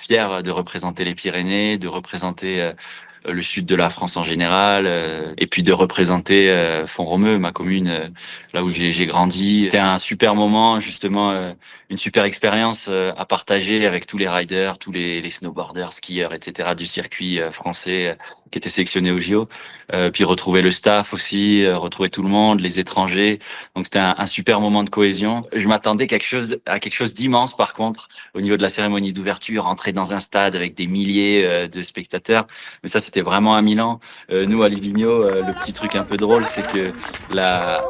fier de représenter les Pyrénées, de représenter le sud de la France en général, et puis de représenter Font-Romeu, ma commune, là où j'ai grandi. C'était un super moment, justement, une super expérience à partager avec tous les riders, tous les snowboarders, skieurs, etc. du circuit français qui étaient sélectionnés au JO. Puis retrouver le staff aussi, retrouver tout le monde, les étrangers. Donc c'était un super moment de cohésion. Je m'attendais à quelque chose d'immense par contre au niveau de la cérémonie d'ouverture, entrer dans un stade avec des milliers de spectateurs. Mais ça c'était vraiment à Milan. Nous à Livigno, le petit truc un peu drôle, c'est que la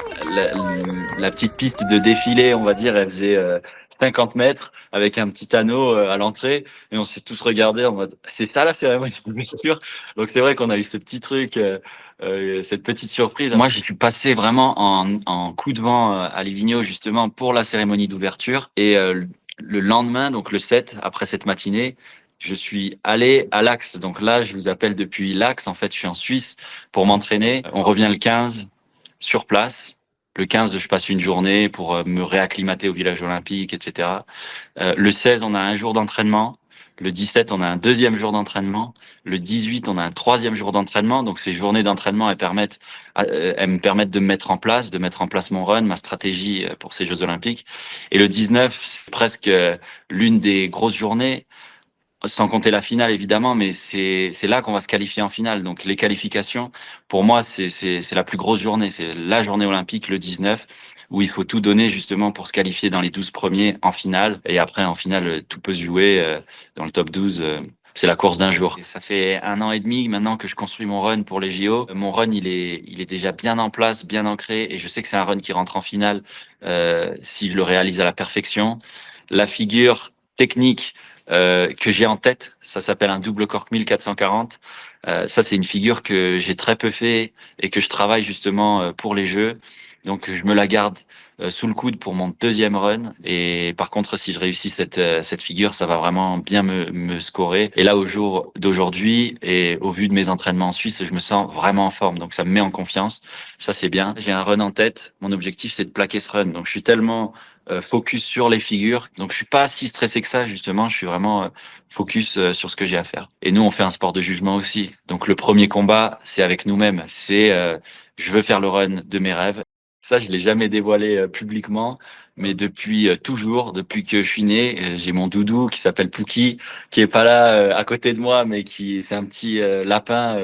petite piste de défilé, on va dire, elle faisait 50 mètres avec un petit anneau à l'entrée et on s'est tous regardés en mode c'est ça la cérémonie d'ouverture. Donc c'est vrai qu'on a eu ce petit truc. Cette petite surprise. Moi, j'ai pu passer vraiment en coup de vent à Livigno justement pour la cérémonie d'ouverture. Et le lendemain, donc le 7, après cette matinée, je suis allé à l'Axe. Donc là, je vous appelle depuis l'Axe. En fait, je suis en Suisse pour m'entraîner. On revient le 15 sur place. Le 15, je passe une journée pour me réacclimater au village olympique, etc. Le 16, on a un jour d'entraînement. Le 17, on a un deuxième jour d'entraînement. Le 18, on a un troisième jour d'entraînement. Donc, ces journées d'entraînement, elles me permettent de me mettre en place, de mettre en place mon run, ma stratégie pour ces Jeux Olympiques. Et le 19, c'est presque l'une des grosses journées, sans compter la finale, évidemment, mais c'est là qu'on va se qualifier en finale. Donc, les qualifications, pour moi, c'est la plus grosse journée. C'est la journée olympique, le 19, où il faut tout donner justement pour se qualifier dans les 12 premiers en finale. Et après, en finale, tout peut se jouer dans le top 12. C'est la course d'un jour. Et ça fait 1 an et demi maintenant que je construis mon run pour les JO. Mon run, il est déjà bien en place, bien ancré, et je sais que c'est un run qui rentre en finale si je le réalise à la perfection. La figure technique que j'ai en tête, ça s'appelle un double cork 1440. Ça, c'est une figure que j'ai très peu fait et que je travaille justement pour les Jeux. Donc, je me la garde sous le coude pour mon deuxième run. Et par contre, si je réussis cette figure, ça va vraiment bien me scorer. Et là, au jour d'aujourd'hui et au vu de mes entraînements en Suisse, je me sens vraiment en forme. Donc, ça me met en confiance. Ça, c'est bien. J'ai un run en tête. Mon objectif, c'est de plaquer ce run. Donc, je suis tellement focus sur les figures. Donc, je suis pas si stressé que ça, justement. Je suis vraiment focus sur ce que j'ai à faire. Et nous, on fait un sport de jugement aussi. Donc, le premier combat, c'est avec nous-mêmes. C'est je veux faire le run de mes rêves. Ça, je l'ai jamais dévoilé publiquement, mais depuis toujours, depuis que je suis né, j'ai mon doudou qui s'appelle Pookie, qui est pas là à côté de moi, mais qui c'est un petit lapin.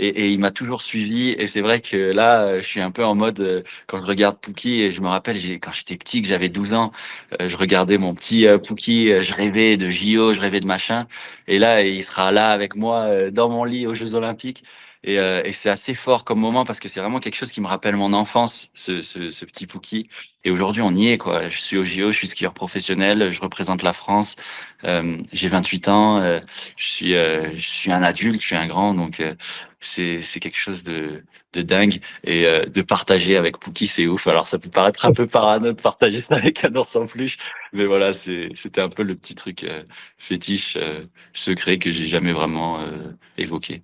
Et il m'a toujours suivi. Et c'est vrai que là, je suis un peu en mode, quand je regarde Pookie, et je me rappelle, quand j'étais petit, que j'avais 12 ans, je regardais mon petit Pookie, je rêvais de JO, je rêvais de machin. Et là, il sera là avec moi dans mon lit aux Jeux Olympiques. Et c'est assez fort comme moment parce que c'est vraiment quelque chose qui me rappelle mon enfance, ce petit Pookie. Et aujourd'hui, on y est, quoi. Je suis au JO, je suis skieur professionnel, je représente la France. J'ai 28 ans, je suis un adulte, je suis un grand, donc c'est quelque chose de dingue. Et de partager avec Pookie, c'est ouf. Alors, ça peut paraître un peu parano de partager ça avec un ours en peluche, mais voilà, c'était un peu le petit truc fétiche, secret que j'ai jamais vraiment évoqué.